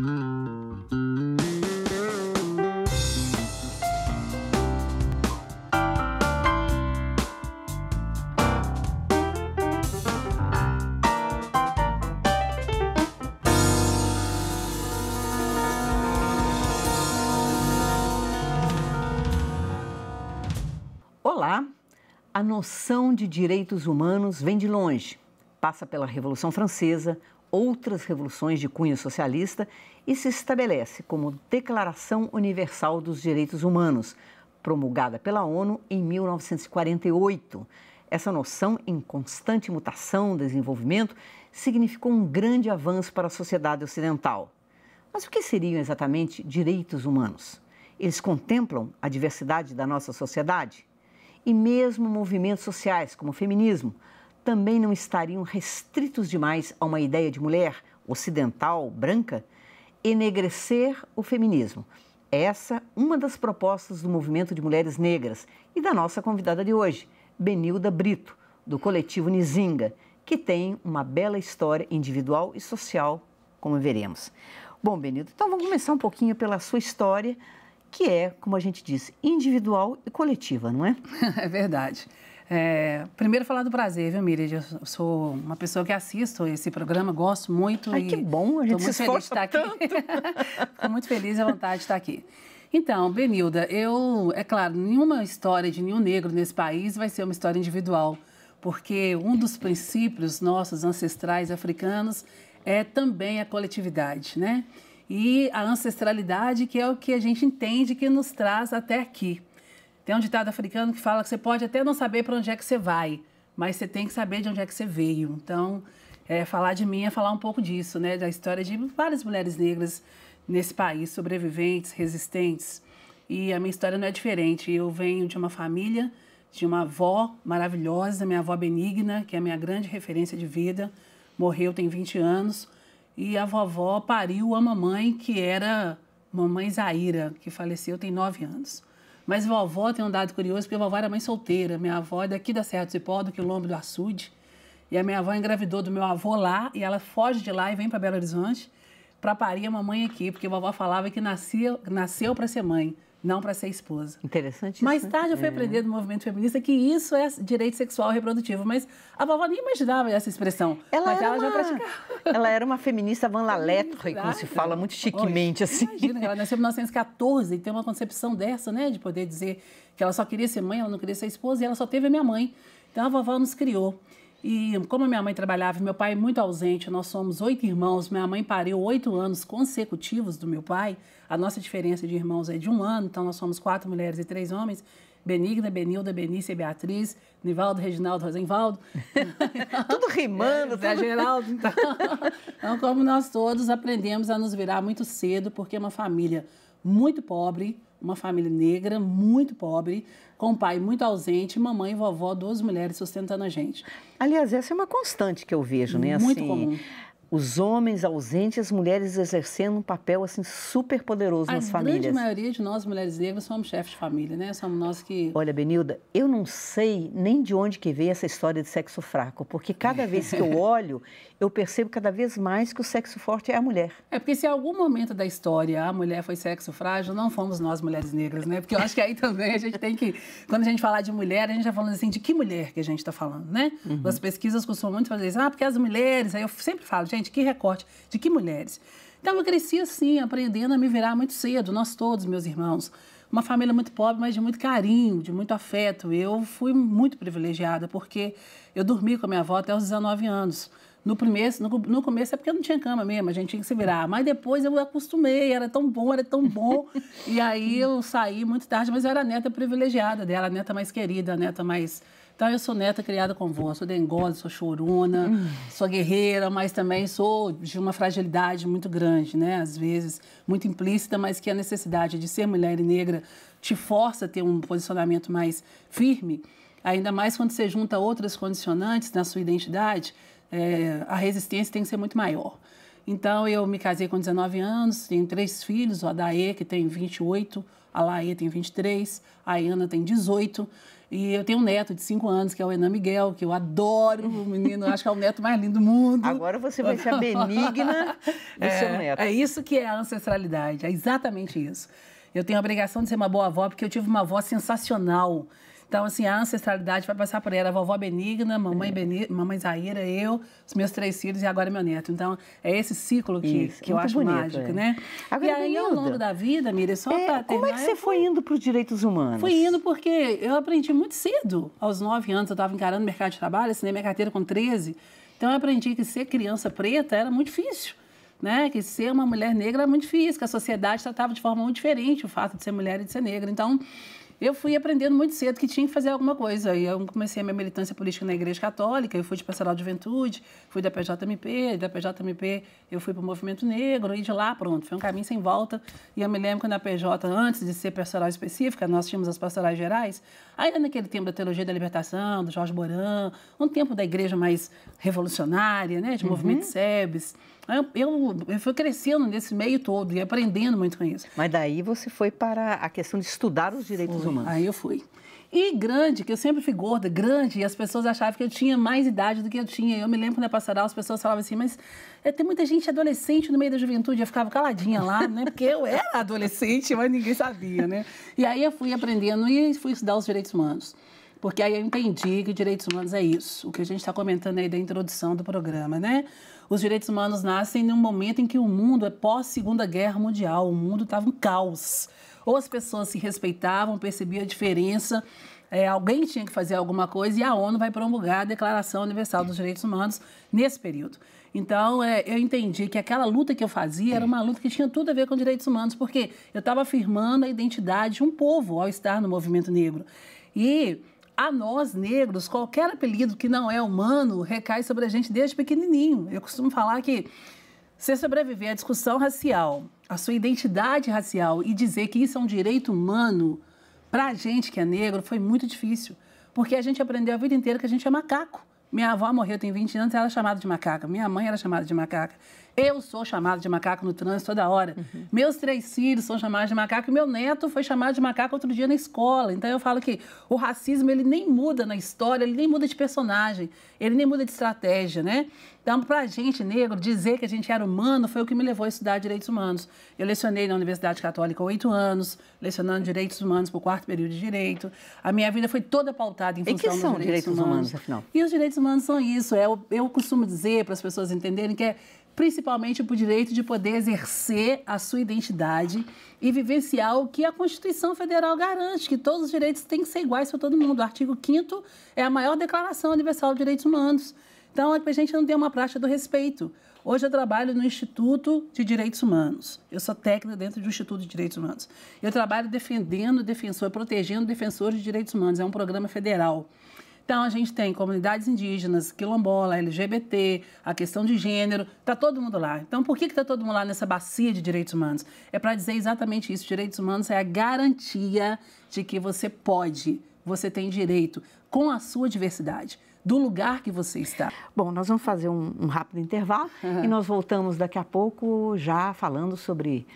Olá! A noção de direitos humanos vem de longe. Passa pela Revolução Francesa, outras revoluções de cunho socialista e se estabelece como Declaração Universal dos Direitos Humanos, promulgada pela ONU em 1948. Essa noção, em constante mutação, desenvolvimento, significou um grande avanço para a sociedade ocidental. Mas o que seriam exatamente direitos humanos? Eles contemplam a diversidade da nossa sociedade? E mesmo movimentos sociais, como o feminismo, também não estariam restritos demais a uma ideia de mulher ocidental, branca? Enegrecer o feminismo. Essa uma das propostas do movimento de mulheres negras e da nossa convidada de hoje, Benilda Brito, do coletivo Nizinga, que tem uma bela história individual e social, como veremos. Bom, Benilda, então vamos começar um pouquinho pela sua história, que é, como a gente disse, individual e coletiva, não é? É verdade. Primeiro falar do prazer, viu, Miriam? Eu sou uma pessoa que assisto esse programa, gosto muito. Ai, que bom, a gente se esforça tanto. Fico muito feliz e à vontade de estar aqui. Então, Benilda, é claro, nenhuma história de nenhum negro nesse país vai ser uma história individual, porque um dos princípios nossos ancestrais africanos é também a coletividade, né? E a ancestralidade, que é o que a gente entende que nos traz até aqui. Tem um ditado africano que fala que você pode até não saber para onde é que você vai, mas você tem que saber de onde é que você veio. Então, falar de mim é falar um pouco disso, né? Da história de várias mulheres negras nesse país, sobreviventes, resistentes. E a minha história não é diferente. Eu venho de uma família, de uma avó maravilhosa, minha avó Benigna, que é a minha grande referência de vida. Morreu tem 20 anos. E a vovó pariu a mamãe, que era mamãe Zaira, que faleceu tem 9 anos. Mas vovó tem um dado curioso, porque a vovó era mãe solteira. Minha avó é daqui da Serra do Cipó, do quilombo do Açude. E a minha avó engravidou do meu avô lá, e ela foge de lá e vem para Belo Horizonte para parir a mamãe aqui, porque a vovó falava que nasceu para ser mãe, não para ser esposa. Interessante isso, Mais né? tarde eu fui aprender do movimento feminista que isso é direito sexual reprodutivo, mas a vovó nem imaginava essa expressão. Ela era uma feminista Van la lettre, como se fala muito chiquemente. Assim. Imagina, ela nasceu em 1914 e tem uma concepção dessa, né? De poder dizer que ela só queria ser mãe, ela não queria ser esposa, e ela só teve a minha mãe. Então a vovó nos criou. E como a minha mãe trabalhava e meu pai muito ausente, nós somos 8 irmãos, minha mãe pariu 8 anos consecutivos do meu pai, a nossa diferença de irmãos é de 1 ano, então nós somos 4 mulheres e 3 homens, Benigna, Benilda, Benícia e Beatriz, Nivaldo, Reginaldo, Rosenvaldo. Tudo rimando. Zé Geraldo. Então, como nós todos aprendemos a nos virar muito cedo, porque é uma família muito pobre, uma família negra muito pobre, com um pai muito ausente, mamãe e vovó, 2 mulheres sustentando a gente. Aliás, essa é uma constante que eu vejo, né? Muito assim, comum. Os homens ausentes, as mulheres exercendo um papel assim super poderoso nas famílias. A grande maioria de nós, mulheres negras, somos chefes de família, né? Somos nós que... Olha, Benilda, eu não sei nem de onde que veio essa história de sexo fraco, porque cada vez que eu olho, eu percebo cada vez mais que o sexo forte é a mulher. É porque se em algum momento da história a mulher foi sexo frágil, não fomos nós, mulheres negras, né? Porque eu acho que aí também a gente tem que... Quando a gente falar de mulher, a gente está falando assim, de que mulher que a gente está falando, né? As pesquisas costumam muito fazer isso. Porque as mulheres... Aí eu sempre falo, gente, que recorte, de que mulheres? Então, eu cresci assim, aprendendo a me virar muito cedo, nós todos, meus irmãos. Uma família muito pobre, mas de muito carinho, de muito afeto. Eu fui muito privilegiada, porque eu dormi com a minha avó até os 19 anos. No começo é porque eu não tinha cama mesmo, a gente tinha que se virar. Mas depois eu acostumei, era tão bom, era tão bom. E aí eu saí muito tarde, mas eu era a neta privilegiada dela, a neta mais querida, a neta mais... Então, eu sou neta criada com vó, sou dengosa, sou chorona, sou guerreira, mas também sou de uma fragilidade muito grande, né? Às vezes, muito implícita, mas que a necessidade de ser mulher e negra te força a ter um posicionamento mais firme, ainda mais quando você junta outras condicionantes na sua identidade, a resistência tem que ser muito maior. Então, eu me casei com 19 anos, tenho 3 filhos, o Adaê, que tem 28, a Laê tem 23, a Ana tem 18. E eu tenho um neto de 5 anos, que é o Enan Miguel, que eu adoro, o menino, acho que é o neto mais lindo do mundo. Agora você vai ser a benigna do seu neto. É isso que é a ancestralidade, é exatamente isso. Eu tenho a obrigação de ser uma boa avó, porque eu tive uma avó sensacional. Então, assim, a ancestralidade vai passar por ela. A vovó Benigna, mamãe Zaira, eu, os meus 3 filhos e agora meu neto. Então, é esse ciclo que eu acho bonito, mágico, né? Agora, e aí, ao longo da vida, Miriam, só para terminar... Como é que você foi indo para os direitos humanos? Fui indo porque eu aprendi muito cedo. Aos 9 anos, eu estava encarando o mercado de trabalho, assinei minha carteira com 13. Então, eu aprendi que ser criança preta era muito difícil. Né? Que ser uma mulher negra era muito difícil, que a sociedade tratava de forma muito diferente o fato de ser mulher e de ser negra. Então, eu fui aprendendo muito cedo que tinha que fazer alguma coisa. E eu comecei a minha militância política na Igreja Católica, eu fui de Pastoral de Juventude, fui da PJMP, da PJMP eu fui para o Movimento Negro, e de lá, pronto, foi um caminho sem volta. E eu me lembro que na PJ, antes de ser pastoral específica, nós tínhamos as pastorais gerais, ainda naquele tempo da Teologia da Libertação, do Jorge Boran, um tempo da igreja mais revolucionária, né, de movimento SEBS. Eu fui crescendo nesse meio todo e aprendendo muito com isso. Mas daí você foi para a questão de estudar os direitos humanos. Aí eu fui. E grande, que eu sempre fui gorda, grande, e as pessoas achavam que eu tinha mais idade do que eu tinha. Eu me lembro que na pastoral as pessoas falavam assim, mas tem muita gente adolescente no meio da juventude. Eu ficava caladinha lá, né? Porque eu era adolescente, mas ninguém sabia, né? E aí eu fui aprendendo e fui estudar os direitos humanos. Porque aí eu entendi que direitos humanos é isso, o que a gente está comentando aí da introdução do programa, né? Os direitos humanos nascem num momento em que o mundo é pós-Segunda Guerra Mundial, o mundo estava um caos. Ou as pessoas se respeitavam, percebiam a diferença, alguém tinha que fazer alguma coisa e a ONU vai promulgar a Declaração Universal dos Direitos Humanos nesse período. Então, eu entendi que aquela luta que eu fazia era uma luta que tinha tudo a ver com direitos humanos, porque eu estava afirmando a identidade de um povo ao estar no movimento negro. E a nós, negros, qualquer apelido que não é humano recai sobre a gente desde pequenininho. Eu costumo falar que você sobreviver à discussão racial, à sua identidade racial e dizer que isso é um direito humano, para a gente que é negro, foi muito difícil. Porque a gente aprendeu a vida inteira que a gente é macaco. Minha avó morreu tem 20 anos e ela era chamada de macaca. Minha mãe era chamada de macaca. Eu sou chamada de macaco no trânsito toda hora. Meus 3 filhos são chamados de macaco e meu neto foi chamado de macaco outro dia na escola. Então, eu falo que o racismo, ele nem muda na história, ele nem muda de personagem, ele nem muda de estratégia, né? Então, para a gente, negro, dizer que a gente era humano foi o que me levou a estudar direitos humanos. Eu lecionei na Universidade Católica há 8 anos, lecionando direitos humanos para o 4º período de direito. A minha vida foi toda pautada em função dos direitos humanos. Afinal? E os direitos humanos são isso. Eu costumo dizer para as pessoas entenderem que é principalmente para o direito de poder exercer a sua identidade e vivenciar o que a Constituição Federal garante, que todos os direitos têm que ser iguais para todo mundo. O artigo 5º é a maior Declaração Universal de Direitos Humanos. Então, a gente não tem uma prática do respeito. Hoje eu trabalho no Instituto de Direitos Humanos. Eu sou técnica dentro do Instituto de Direitos Humanos. Eu trabalho protegendo defensores de direitos humanos. É um programa federal. Então, a gente tem comunidades indígenas, quilombola, LGBT, a questão de gênero, está todo mundo lá. Então, por que está todo mundo lá nessa bacia de direitos humanos? É para dizer exatamente isso. Direitos humanos é a garantia de que você tem direito com a sua diversidade, do lugar que você está. Bom, nós vamos fazer um rápido intervalo e nós voltamos daqui a pouco já falando sobre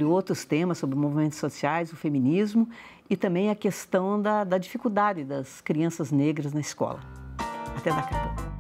outros temas, sobre movimentos sociais, o feminismo e também a questão da dificuldade das crianças negras na escola. Até daqui a pouco.